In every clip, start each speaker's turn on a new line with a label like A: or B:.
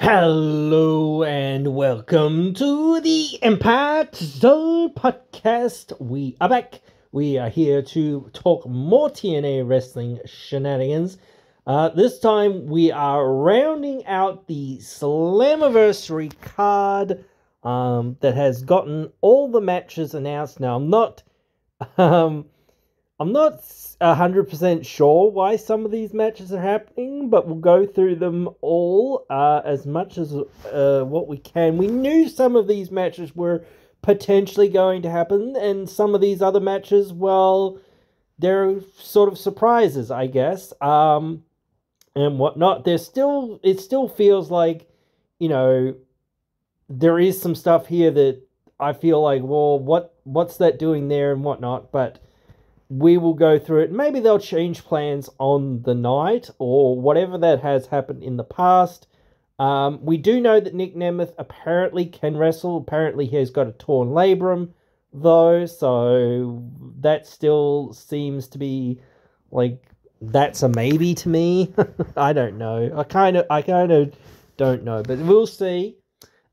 A: Hello and welcome to the impzonepod podcast. We are back. We are here to talk more TNA wrestling shenanigans. This time we are rounding out the Slammiversary card that has gotten all the matches announced. Now I'm not 100% sure why some of these matches are happening, but we'll go through them all as much as what we can. We knew some of these matches were potentially going to happen, and some of these other matches, well, they're sort of surprises, I guess, and whatnot. It still feels like, there is some stuff here that I feel like, well, what's that doing there and whatnot, but we will go through it. Maybe they'll change plans on the night or whatever that has happened in the past. We do know that Nick Nemeth apparently can wrestle. Apparently he has got a torn labrum, though, so that still seems to be like that's a maybe to me. I don't know. I kind of don't know, but we'll see.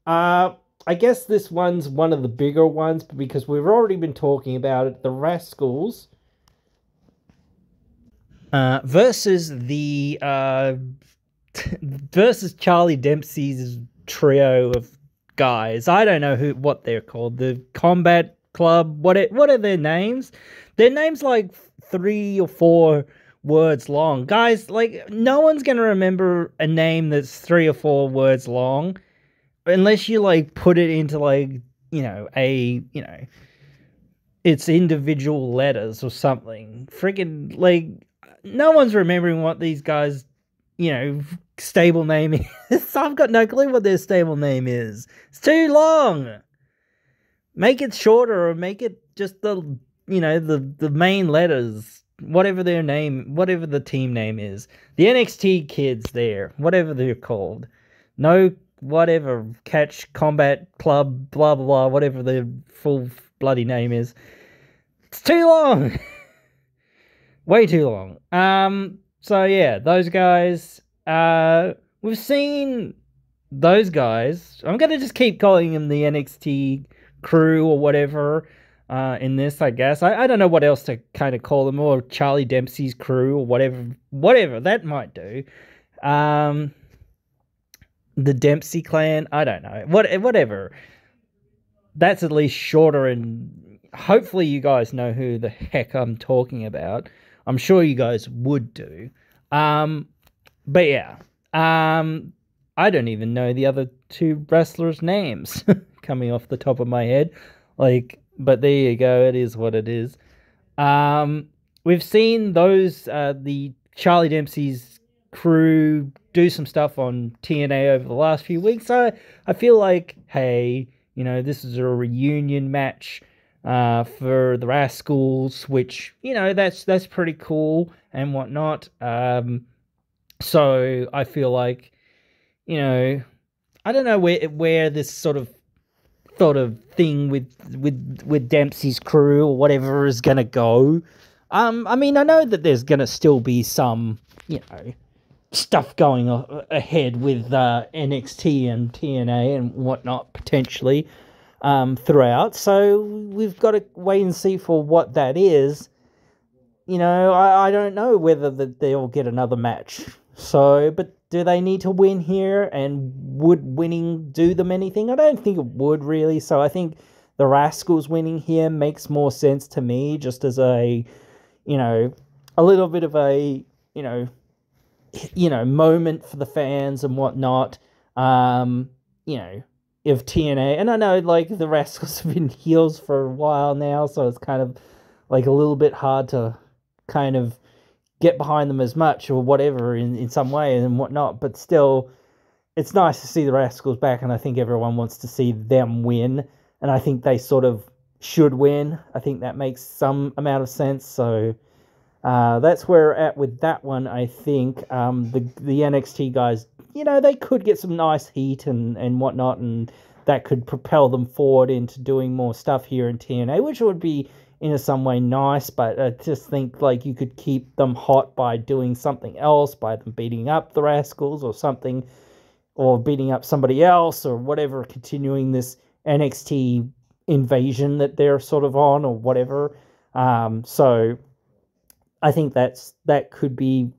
A: I guess this one's one of the bigger ones because we've already been talking about it. The Rascals versus the versus Charlie Dempsey's trio of guys. I don't know what they're called. The Combat Club. What are their names? Their names like 3 or 4 words long. Guys, like no one's gonna remember a name that's 3 or 4 words long unless you like put it into like its individual letters or something. Freaking like no one's remembering what these guys, stable name is. I've got no clue what their stable name is. It's too long. Make it shorter or make it just the main letters. Whatever their name, whatever the team name is. The NXT kids there, whatever they're called. No, whatever, Catch Combat Club, blah, blah, blah, whatever their full bloody name is. It's too long. Way too long. So yeah, those guys, we've seen those guys. I'm going to just keep calling them the NXT crew or whatever, in this, I guess. I don't know what else to kind of call them, or Charlie Dempsey's crew or whatever, that might do. The Dempsey clan, I don't know. Whatever. That's at least shorter, and hopefully you guys know who the heck I'm talking about. I'm sure you guys would do. But yeah. I don't even know the other 2 wrestlers' names coming off the top of my head. But there you go. It is what it is. We've seen those, the Charlie Dempsey's crew do some stuff on TNA over the last few weeks. So I feel like, hey, this is a reunion match for the Rascals, which, that's pretty cool and whatnot. So I feel like, I don't know where this sort of thing with Dempsey's crew or whatever is gonna go. I mean, I know that there's gonna still be some, stuff going ahead with NXT and TNA and whatnot potentially throughout. So we've got to wait and see for what that is. I don't know whether they'll get another match. So, but do they need to win here? And would winning do them anything? I don't think it would really. So I think the Rascals winning here makes more sense to me, just as a little bit of a, moment for the fans and whatnot. If TNA, and I know like the Rascals have been heels for a while now, so it's kind of like a little bit hard to kind of get behind them as much or whatever in some way and whatnot, but still it's nice to see the Rascals back, and I think everyone wants to see them win, and I think they sort of should win. I think that makes some amount of sense. So that's where we're at with that one. I think the NXT guys, they could get some nice heat and whatnot, and that could propel them forward into doing more stuff here in TNA, which would be in some way nice, but I just think like you could keep them hot by doing something else, by them beating up the Rascals or something, or beating up somebody else or whatever, continuing this NXT invasion that they're sort of on or whatever. So I think that could be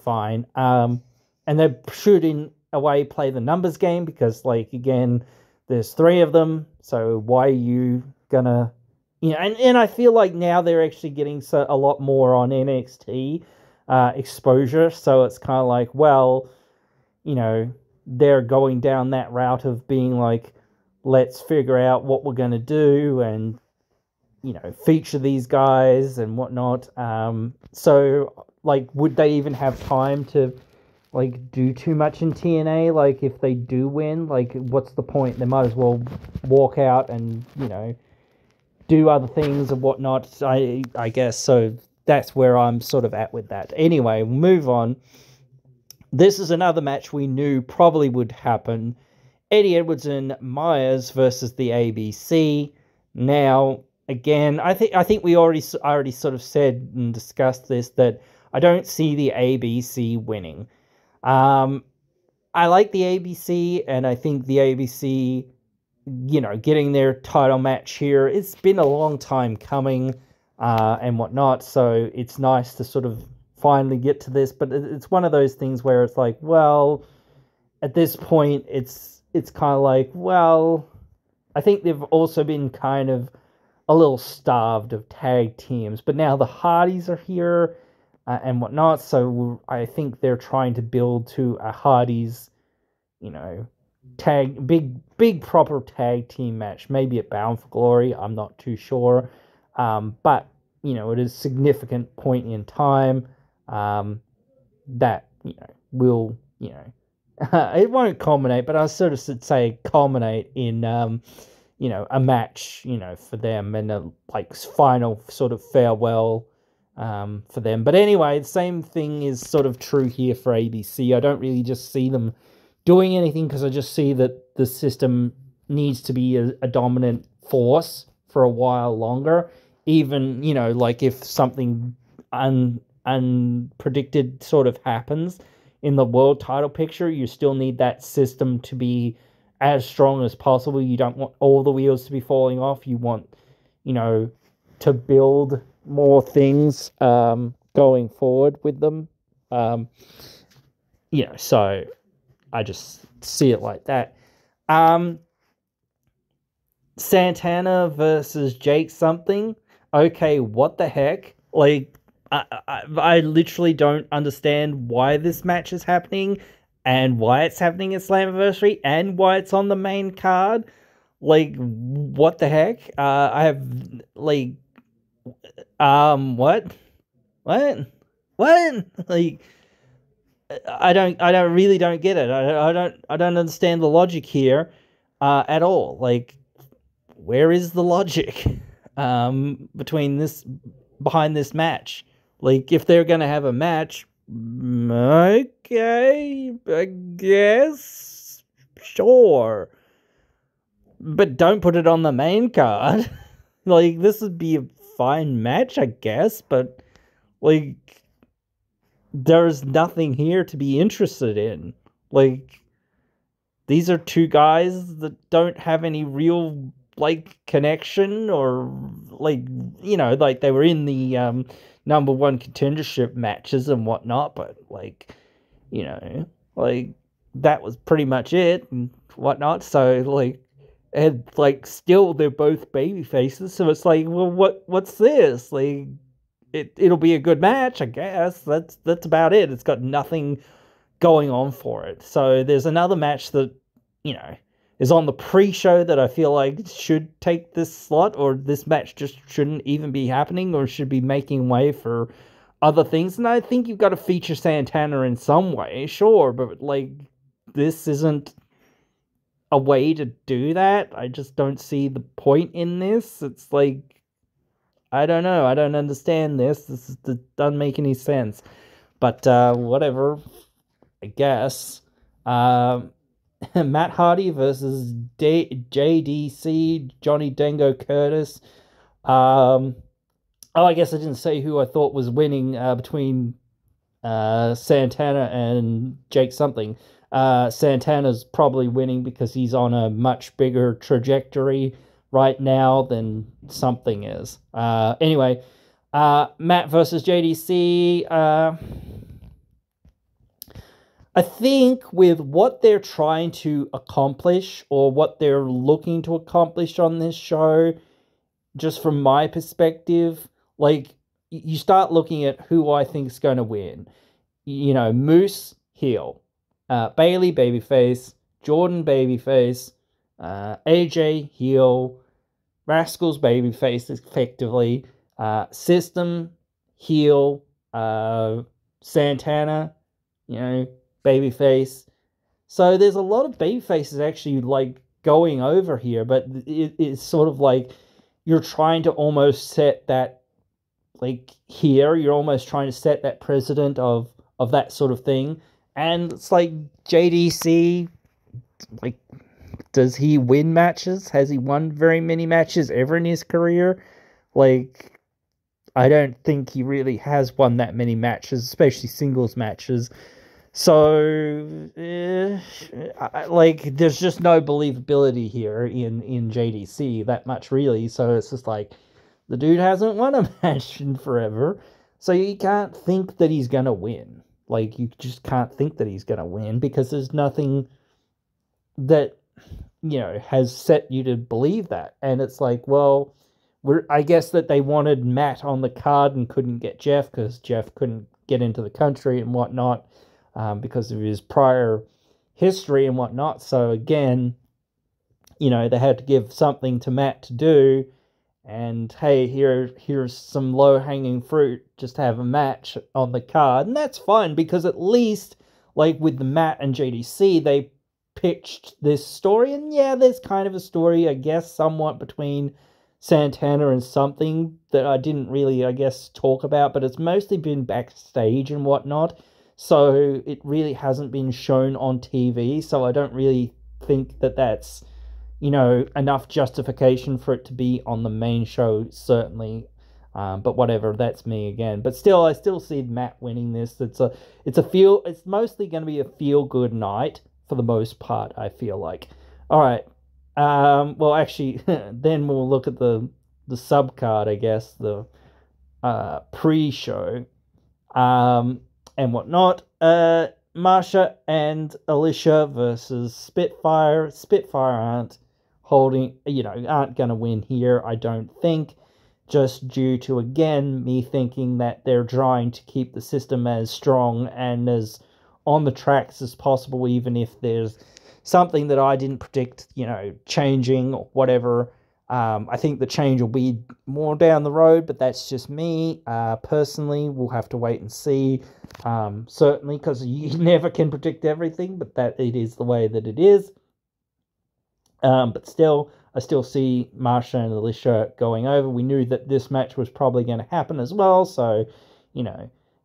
A: fine. And they should in a way play the numbers game because, like, again, there's 3 of them. So why are you gonna, and I feel like now they're actually getting a lot more on NXT exposure. So it's kind of like, well, they're going down that route of being like, let's figure out what we're gonna do and feature these guys and whatnot. So, like, would they even have time to, like, do too much in TNA? Like, if they do win, like, what's the point? They might as well walk out and, do other things and whatnot, I guess. So that's where I'm sort of at with that. Anyway, move on. This is another match we knew probably would happen. Eddie Edwards and Myers versus the ABC. Now, again, I think we already sort of said and discussed this, that I don't see the ABC winning. I like the ABC, and I think the ABC, getting their title match here, it's been a long time coming, and whatnot, so it's nice to sort of finally get to this, but it's one of those things where it's like, well, at this point, it's kind of like, well, I think they've also been kind of a little starved of tag teams, but now the Hardys are here and whatnot, so I think they're trying to build to a Hardys, big proper tag team match, maybe at Bound for Glory, I'm not too sure, but, it is a significant point in time that, will, it won't culminate, but I sort of should say culminate in, a match, for them, and a final sort of farewell for them. But anyway, the same thing is sort of true here for ABC. I don't really just see them doing anything because I just see that the system needs to be a dominant force for a while longer. Even, if something unpredicted sort of happens in the world title picture, you still need that system to be as strong as possible. You don't want all the wheels to be falling off. You want, to build more things going forward with them. So I just see it like that. Santana versus Jake something. Okay, what the heck? Like, I literally don't understand why this match is happening and why it's happening at Slammiversary and why it's on the main card. Like, what the heck? I have, like, what? Like, I really don't get it. I don't understand the logic here, at all. Like, where is the logic, behind this match? Like, if they're gonna have a match, okay, I guess, sure, but don't put it on the main card. Like, this would be a fine match, I guess, but, like, there's nothing here to be interested in. Like, these are two guys that don't have any real, like, connection, or, like, like, they were in the number one contendership matches and whatnot, but, like, like, that was pretty much it and whatnot. So, like, and, like, still they're both baby faces, so it's like, well, what's this? Like, it'll be a good match, I guess. That's about it. It's got nothing going on for it. So there's another match that, is on the pre-show that I feel like should take this slot, or this match just shouldn't even be happening, or should be making way for other things. And I think you've got to feature Santana in some way, sure, but, like, this isn't a way to do that. I just don't see the point in this. It's like, I don't know. I don't understand this. This doesn't make any sense. But whatever, I guess. Matt Hardy versus JDC, Johnny Dango Curtis. I guess I didn't say who I thought was winning between Santana and Jake something. Santana's probably winning because he's on a much bigger trajectory right now than something is. Anyway, Matt versus JDC. I think with what they're trying to accomplish or what they're looking to accomplish on this show, just from my perspective, like, you start looking at who I think is going to win. You know, Moose, heel. Bailey, babyface. Jordan, babyface. AJ, heel. Rascals, babyface, effectively. System, heel. Santana, babyface. So there's a lot of babyfaces actually, like, going over here, but it's sort of like you're trying to almost set that, like, here, you're almost trying to set that precedent of that sort of thing. And it's like, JDC, like, does he win matches? Has he won very many matches ever in his career? Like, I don't think he really has won that many matches, especially singles matches. So, like, there's just no believability here in JDC that much, really. So it's just like, the dude hasn't won a match in forever. So you can't think that he's going to win. Like, you just can't think that he's going to win because there's nothing that, has set you to believe that. And it's like, well, I guess that they wanted Matt on the card and couldn't get Jeff because Jeff couldn't get into the country and whatnot. Because of his prior history and whatnot. So again, they had to give something to Matt to do. And hey, here's some low-hanging fruit. Just have a match on the card. And that's fine because at least, like, with the Matt and JDC, they pitched this story. And yeah, there's kind of a story, I guess, somewhat between Santana and something that I didn't really, I guess, talk about. But it's mostly been backstage and whatnot. So it really hasn't been shown on TV, so I don't really think that that's, enough justification for it to be on the main show, certainly. But whatever, that's me again. But still, I still see Matt winning this. It's mostly going to be a feel-good night for the most part, I feel like. All right. Well, actually, then we'll look at the sub-card, I guess, the pre-show. And whatnot. Marsha and Alicia versus Spitfire. Spitfire aren't going to win here, I don't think. Just due to, again, me thinking that they're trying to keep the system as strong and as on the tracks as possible, even if there's something that I didn't predict, changing or whatever. I think the change will be more down the road, but that's just me. Personally, we'll have to wait and see. Certainly, because you never can predict everything, but that it is the way that it is. But still, I still see Marsha and Alicia going over. We knew that this match was probably going to happen as well, so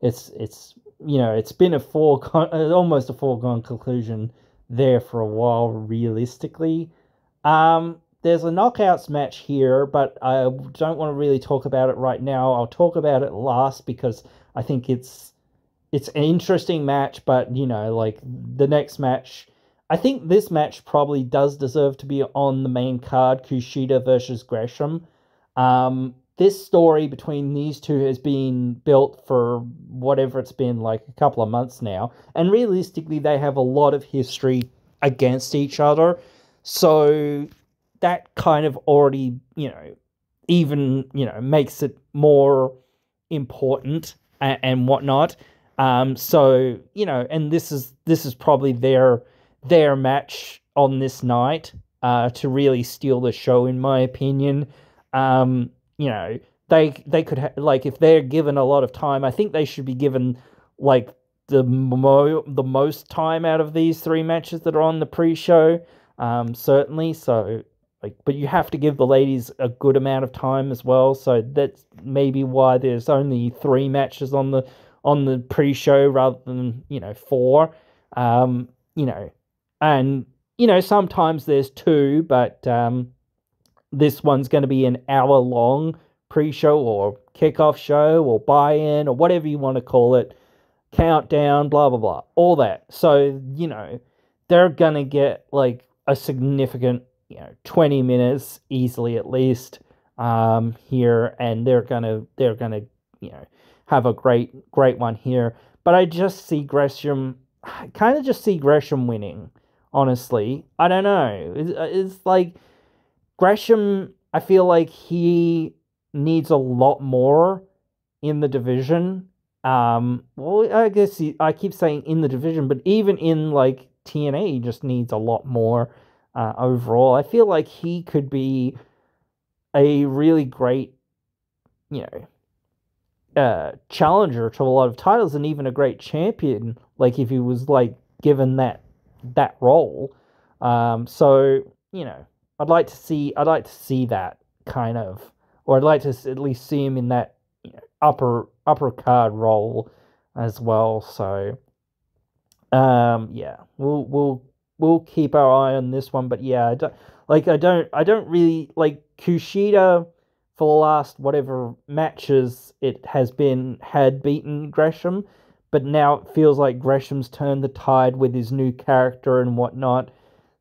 A: it's been almost a foregone conclusion there for a while, realistically. There's a knockouts match here, but I don't want to really talk about it right now. I'll talk about it last because I think it's an interesting match, but, like, the next match, I think this match probably does deserve to be on the main card, Kushida versus Gresham. This story between these two has been built for whatever it's been, like, a couple of months now, and realistically, they have a lot of history against each other, so that kind of already, even, makes it more important and whatnot. So, and this is probably their match on this night, to really steal the show, in my opinion. They could like, if they're given a lot of time, I think they should be given, like, the most time out of these three matches that are on the pre-show, certainly. So, like, but you have to give the ladies a good amount of time as well. So that's maybe why there's only 3 matches on the pre-show rather than 4. And sometimes there's 2, but this one's going to be an hour long pre-show or kickoff show or buy-in or whatever you want to call it, countdown, blah blah blah, all that. So they're gonna get like a significant, 20 minutes easily at least here, and they're gonna have a great one here. But I just see Gresham, kind of just see Gresham winning. Honestly, I don't know. It's like Gresham. I feel like he needs a lot more in the division. Well, I guess I keep saying in the division, but even in like TNA, he just needs a lot more overall. I feel like he could be a really great, you challenger to a lot of titles, and even a great champion. Like if he was like given that role. So I'd like to see that kind of, or I'd like to at least see him in that upper card role as well. So yeah, we'll keep our eye on this one. But yeah, I don't really like Kushida for the last whatever matches it had beaten Gresham, but now it feels like Gresham's turned the tide with his new character and whatnot.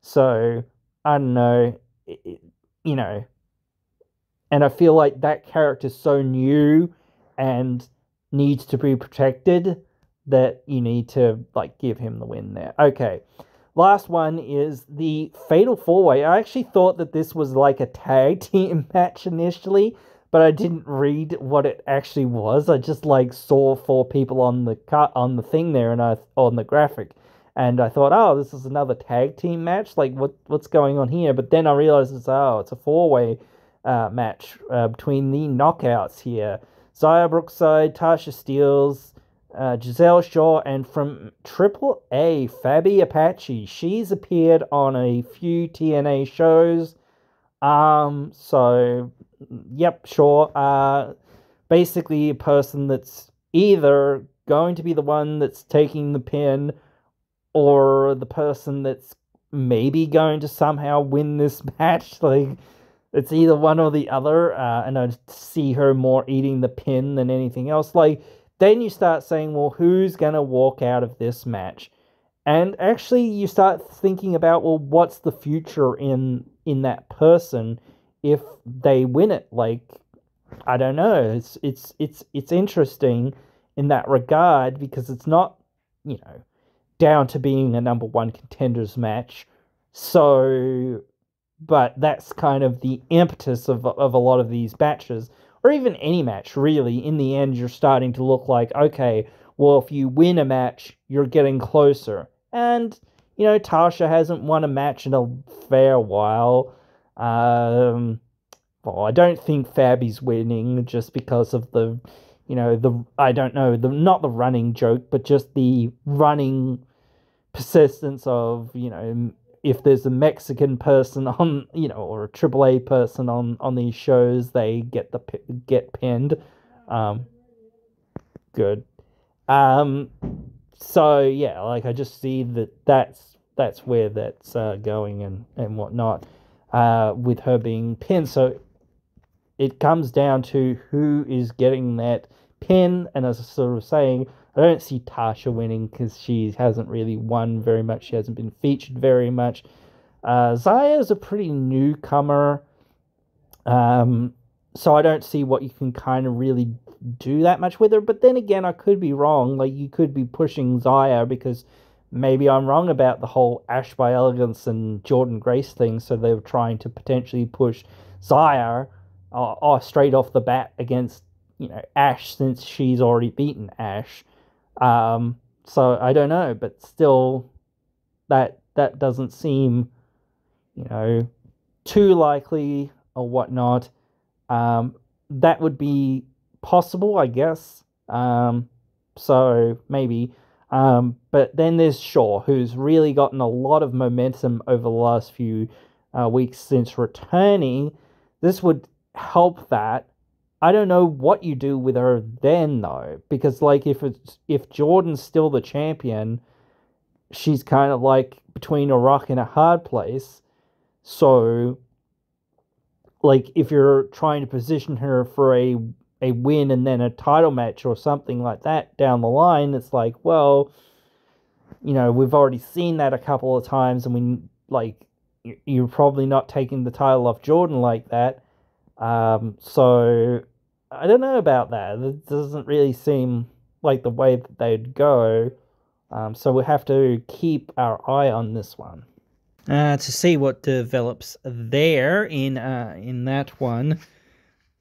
A: So I don't know, you know, and I feel like that character's so new and needs to be protected that you need to like give him the win there. Okay. Last one is the Fatal 4-Way. I actually thought that this was like a tag team match initially, but I didn't read what it actually was. I just like saw four people on the thing there, and on the graphic, and I thought, oh, this is another tag team match. Like what's going on here? But then I realized it's a 4-way match between the knockouts here. Zaya Brookside, Tasha Steelz, Giselle Shaw, and from Triple A, Fabi Apache. She's appeared on a few TNA shows. So, yep, sure. Basically a person that's either going to be the one that's taking the pin, or the person that's maybe going to somehow win this match. Like, it's either one or the other, and I see her more eating the pin than anything else. Like, then you start saying, well, who's going to walk out of this match? And actually, you start thinking about, well, what's the future in that person if they win it? Like, I don't know. It's interesting in that regard, because it's not, down to being a number one contenders match. So, but that's kind of the impetus of a lot of these matches, or even any match, really. In the end, you're starting to look like, okay, well, if you win a match, you're getting closer. And, Tasha hasn't won a match in a fair while. Well, I don't think Fabi's winning just because of I don't know, not the running joke, but just the running persistence of, if there's a Mexican person on, or a AAA person on these shows, they get pinned. Good. So yeah, like I just see that's where that's going and whatnot. With her being pinned, so it comes down to who is getting that pin, and as I sort of saying, I don't see Tasha winning because she hasn't really won very much. She hasn't been featured very much. Zaya is a pretty newcomer, so I don't see what you can kind of really do that much with her. But then again, I could be wrong. Like, you could be pushing Zaya because maybe I'm wrong about the whole Ash by Elegance and Jordan Grace thing, so they were trying to potentially push Zaya straight off the bat against Ash, since she's already beaten Ash. So I don't know, but still, that doesn't seem too likely or whatnot. That would be possible, I guess. So maybe. But then there's Shaw, who's really gotten a lot of momentum over the last few weeks since returning. This would help that. I don't know what you do with her then, though, because like if Jordan's still the champion, she's kind of like between a rock and a hard place. So, like, if you're trying to position her for a win and then a title match or something like that down the line, it's like, well, you know, we've already seen that a couple of times, and we, like, you're probably not taking the title off Jordan like that. So I don't know about that. It doesn't really seem like the way that they'd go. So we have to keep our eye on this one. To see what develops there in that one.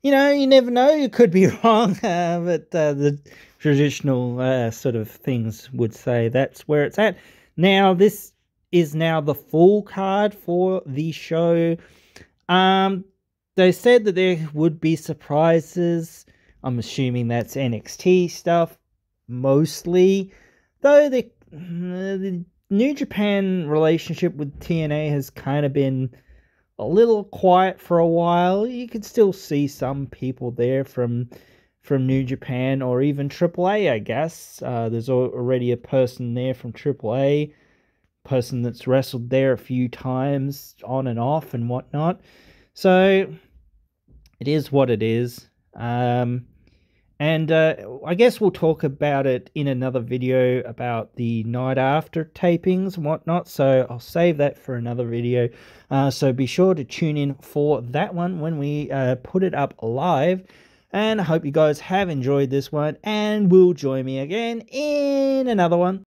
A: You know, you never know, you could be wrong, but the traditional sort of things would say that's where it's at. Now, this is now the full card for the show. They said that there would be surprises. I'm assuming that's NXT stuff, mostly. Though the New Japan relationship with TNA has kind of been a little quiet for a while. You could still see some people there from New Japan or even AAA, I guess. There's already a person there from AAA, person that's wrestled there a few times on and off and whatnot. So it is what it is. And I guess we'll talk about it in another video about the night after tapings and whatnot. So I'll save that for another video. So be sure to tune in for that one when we put it up live. And I hope you guys have enjoyed this one and will join me again in another one.